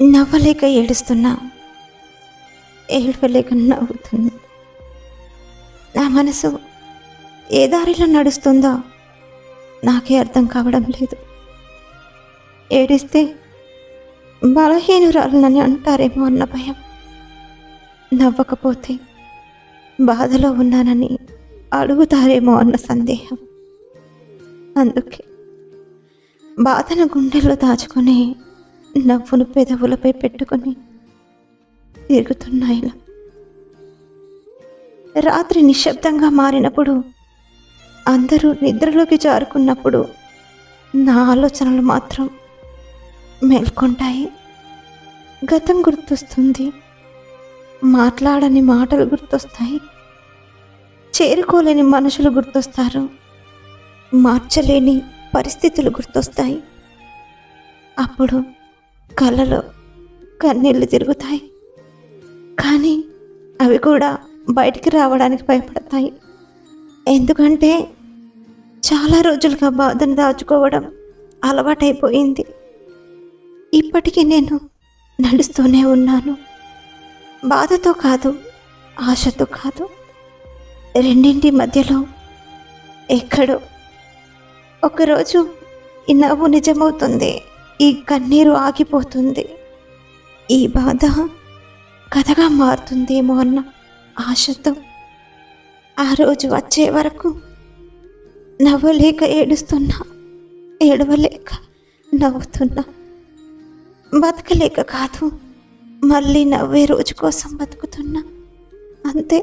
నవ్వలేక ఏడుస్తున్నా, ఏడవలేక నవ్వుతున్నా. నా మనసు ఏ దారిలో నడుస్తుందో నాకే అర్థం కావడం లేదు. ఏడిస్తే బలహీనురాలనని అంటారేమో అన్న భయం, నవ్వకపోతే బాధలో ఉన్నానని అడుగుతారేమో అన్న సందేహం. అందుకే బాధను గుండెల్లో దాచుకొని నవ్వును పెదవులపై పెట్టుకొని తిరుగుతున్నాయిలా. రాత్రి నిశ్శబ్దంగా మారినప్పుడు, అందరూ నిద్రలోకి జారుకున్నప్పుడు నా ఆలోచనలు మాత్రం మేల్కొంటాయి. గతం గుర్తొస్తుంది, మాట్లాడని మాటలు గుర్తొస్తాయి, చేరుకోలేని మనుషులు గుర్తొస్తారు, మార్చలేని పరిస్థితులు గుర్తొస్తాయి. అప్పుడు కళ్ళలో కన్నీళ్ళు తిరుగుతాయి, కానీ అవి కూడా బయటికి రావడానికి భయపడతాయి. ఎందుకంటే చాలా రోజులుగా బాధను దాచుకోవడం అలవాటైపోయింది. ఇప్పటికీ నేను నడుస్తూనే ఉన్నాను. బాధతో కాదు, ఆశతో కాదు, రెండింటి మధ్యలో ఎక్కడో. ఒకరోజు ఈ నవ్వు నిజమవుతుంది, ఈ కన్నీరు ఆగిపోతుంది, ఈ బాధ కథగా మారుతుందేమో అన్న ఆశతో ఆ రోజు వచ్చే వరకు నవ్వలేక ఏడుస్తున్నా, ఏడవలేక నవ్వుతున్నా. బతకలేక కాదు, మళ్ళీ నవ్వే రోజు కోసం బతుకుతున్నా, అంతే.